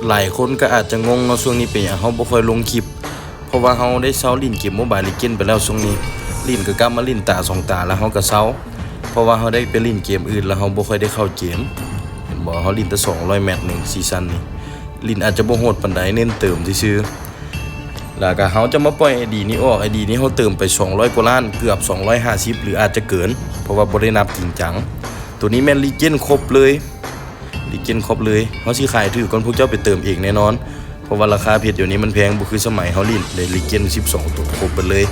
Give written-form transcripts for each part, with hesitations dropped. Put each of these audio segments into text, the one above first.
หลายคนก็อาจจะงงเนาะช่วงนี้เป็นหยังเฮาบ่ค่อยลงคลิปเพราะว่าเฮาได้เซาลิ้นเกม Mobile Legends ไปแล้วช่วงนี้ลิ้นก็กลับมาลิ้นตาสองตาแล้วเฮาก็เซาเพราะว่าเฮาได้ไปลิ้นเกมอื่นแล้วเฮาบ่ค่อยได้เข้าเกมเห็นบ่เฮาลิ้นแต่200แมตช์1ซีซั่นนี้ลิ้นอาจจะบ่โหดปานใดเน้นเติมซื่อๆแล้วก็เฮาจะมาปล่อย ID นี้ออก ID นี้เฮาเติมไป200กว่าล้านเกือบ250หรืออาจจะเกินเพราะว่าบ่ได้นับจริงจังตัวนี้แม่น Legend ครบเลยLegend ครบเลยเฮาสิขายถือก่อนพวกเจ้าไปเติมเองแน่นอนเพราะว่าราคาเพชรเดี๋ยวนี้มันแพงบ่คือสมัยเฮาลิ้นได้ Legend 12ตัวครบไปเลย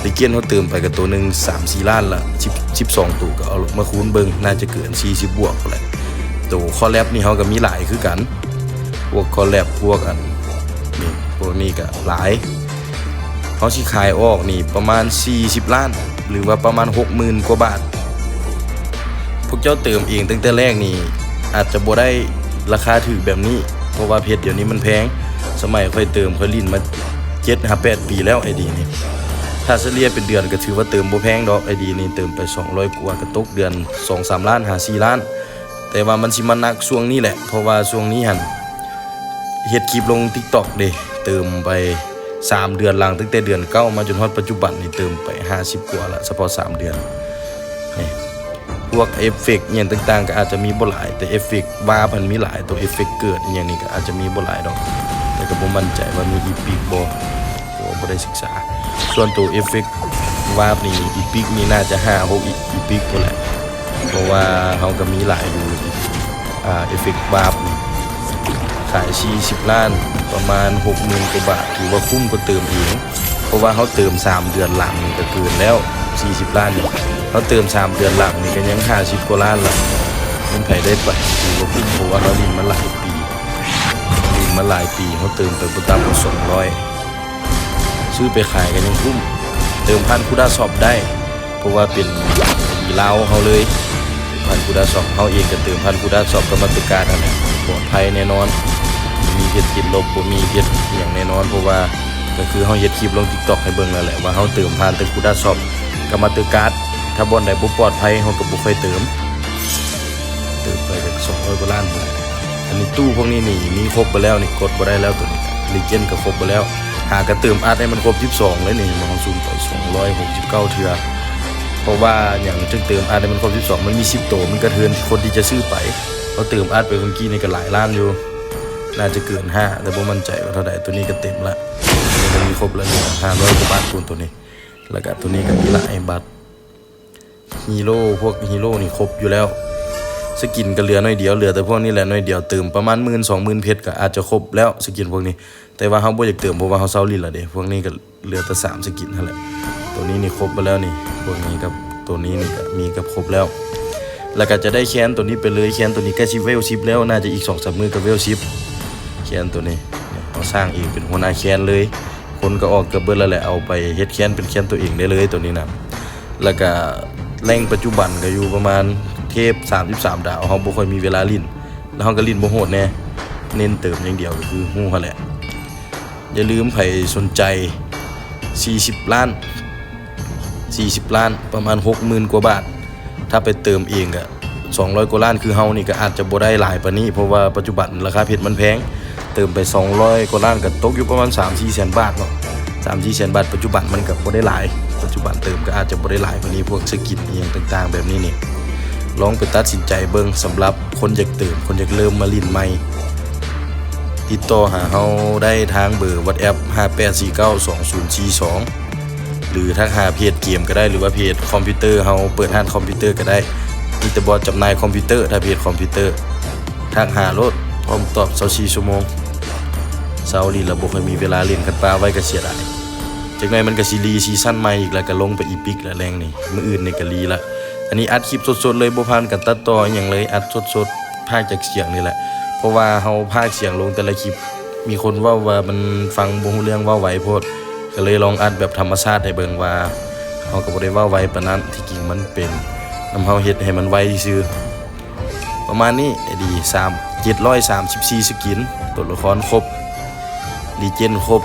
Legend เฮาเติมไปกับตัวนึง 3-4 ล้านละ12ตัวก็เอามาคูณเบิ่งน่าจะเกิน40บวกแหละตัวคอลแลบนี่เฮาก็มีหลายคือกันพวกคอลแลบพวกอันนี่พวกนี้ก็หลายเฮาสิขายออกนี่ประมาณ40ล้านหรือว่าประมาณ 60,000 กว่าบาทพวกเจ้าเติมเองตั้งแต่แรกนี่อาจจะบ่ได้ราคาถูกแบบนี้เพราะว่าเพชรเดี๋ยวนี้มันแพงสมัยค่อยเติมค่อยลิ้นมา 7-8 ปีแล้วไอดีนี่ถ้าเฉลี่ยเป็นเดือนก็ถือว่าเติมบ่แพงดอกไอดีนี่เติมไป200กว่าก็ตกเดือน 2-3 ล้าน5-4 ล้านแต่ว่ามันสิมานักช่วงนี้แหละเพราะว่าช่วงนี้หั่นเฮ็ดคลิปลง TikTok เด้เติมไป3เดือนหลังตั้งแต่เดือน9มาจนฮอดปัจจุบันนี่เติมไป50กว่าละเฉพาะ3เดือนนี่พวกเอฟเฟกต์อย่างต่างๆก็อาจจะมีบ่หลายแต่เอฟเฟกต์ว่ามันมีหลายตัวเอฟเฟกต์เกิดอย่างนี้ก็อาจจะมีบ่หลายดอกแต่ก็บ่มั่นใจว่ามีอีพิกบ่ได้ศึกษาส่วนตัวเอฟเฟกต์วาบนี่อีพิกนี่น่าจะ5-6อีพิกพุ่นแหละเพราะว่าเฮาก็มีหลายอยู่เอฟเฟกต์วาบนี่ขาย40ล้านประมาณ 60,000 กว่าบาทถือว่าคุ้มกว่าเติมเองเพราะว่าเฮาเติม3เดือนหลังนี่ก็เกินแล้ว40ล้านนี่เขาเติม3เดือนหลังนี่ก็ยัง50กว่าล้านละมันไผได้ไปถือว่าคุ้มเพราะว่าเราลิ้นมาหลายปีเขาเติมไปบ่ต่ำกว่า200ซื้อไปขายกันยังคุ้มเติมพันคูด้าช็อปได้เพราะว่าเป็นอีลาวเฮาเลยพันคูด้าช็อปเฮาเองก็เติมพันคูด้าช็อปกับมาตรการนั่นแหละปลอดภัยแน่นอนมีเพชรติดลบบ่มีเพชรอย่างแน่นอนเพราะว่าก็คือเฮาเฮ็ดคลิปลง TikTok ให้เบิ่งนั่นแหละว่าเฮาเติมผ่านแต่คูด้าช็อปกับมาตรการถ้าบ่อนใดบ่ปลอดภัยเฮาก็บ่ค่อยเติมไปก็200กว่าล้านพุ่นอันนี้ตู้พวกนี้นี่มีครบไปแล้วนี่กดบ่ได้แล้วตัวนี้Legendก็ครบไปแล้วหากระเติมอัดให้มันครบ12เลยนี่มันซูมไป269เทื่อเพราะว่าอย่างจึงเติมอัดให้มันครบ12มันมี10ตัวมันกระเทือนคนที่จะซื้อไปเขาเติมอัดไปเมื่อกี้นี่ก็หลายล้านอยู่น่าจะเกิน5แต่บ่มั่นใจว่าเท่าใดตัวนี้ก็เต็มละตัวนี้ก็มีครบแล้ว500กว่าบาทตัวนี้แล้วก็ตัวนี้ก็มีหลายบาทฮีโร่พวกฮีโร่นี่ครบอยู่แล้วสกินก็เหลือน้อยเดียวเหลือแต่พวกนี้แหละน้อยเดียวเติมประมาณ 10,000-20,000 เพชรก็อาจจะครบแล้วสกินพวกนี้แต่ว่าเฮาบ่อยากเติมเพราะว่าเฮาเซาลิ้นละเด้พวกนี้ก็เหลือแต่3สกินนั่นแหละตัวนี้นี่ครบไปแล้วนี่พวกนี้กับตัวนี้นี่ก็มีกับครบแล้วแล้วก็จะได้แคนตัวนี้ไปเลยแคนตัวนี้ใกล้สิเวล10แล้วน่าจะอีก 2-3 มื้อก็เวล10แคนตัวนี้เฮาสร้างเองเป็นหัวหน้าแคนเลยคนก็ออกกับเบิดแล้วแหละเอาไปเฮ็ดแคนเป็นแคนตัวเองได้เลยตัวนี้นะแล้วก็แรงปัจจุบันก็อยู่ประมาณเทพ33ดาวเฮาบ่ค่อยมีเวลาลิ้นแล้วเฮาก็ลิ้นบ่โหดแน่เน้นเติมอย่างเดียวก็คือฮู้หั่นแหละอย่าลืมใครสนใจ40ล้านประมาณ 60,000 กว่าบาทถ้าไปเติมเองก็200กว่าล้านคือเฮานี่ก็อาจจะบ่ได้หลายปานนี้เพราะว่าปัจจุบันราคาเพชรมันแพงเติมไป200กว่าล้านก็ตกอยู่ประมาณ 3-4 แสนบาทเนาะ 3-4 แสนบาทปัจจุบันมันก็บ่ได้หลายปัจจุบันเติมก็อาจจะบ่ได้หลายปานนี้พวกสกินอีหยังต่างๆแบบนี้นี่ลองไปตัดสินใจเบิ่งสำหรับคนอยากเติมคนอยากเริ่มมาลิ้นใหม่ติดต่อหาเฮาได้ทางเบอร์ WhatsApp 58492042หรือทักหาเพจเกมก็ได้หรือว่าเพจคอมพิวเตอร์เฮาเปิดร้านคอมพิวเตอร์ก็ได้มีแต่บอสจำหน่ายคอมพิวเตอร์ถ้าเพจคอมพิวเตอร์ทักหาโลดพร้อมตอบ24ชั่วโมงเซาลีระบบให้มีเวลาเล่นกันปลาไว้ก็เสียดายจากนั้นมันก็ซีซั่นใหม่อีกแล้วก็ลงไปอีพิกแล้วแรงนี่มื้ออื่นนี่ก็ลีละอันนี้อัดคลิปสดๆเลยบ่ผ่านกันตัดต่อหยังเลยอัดสดๆพากจากเสียงนี่แหละเพราะว่าเฮาพากเสียงลงแต่ละคลิปมีคนเว้าว่ามันฟังบ่รู้เรื่องเว้าไหวโพดก็เลยลองอัดแบบธรรมชาติให้เบิ่งว่าเฮาก็บ่ได้เว้าไหวปานนั้นที่จริงมันเป็นนำเฮาเฮ็ดให้มันไวซื่อประมาณนี้ดี734สกินตัวละครครบLegendครบ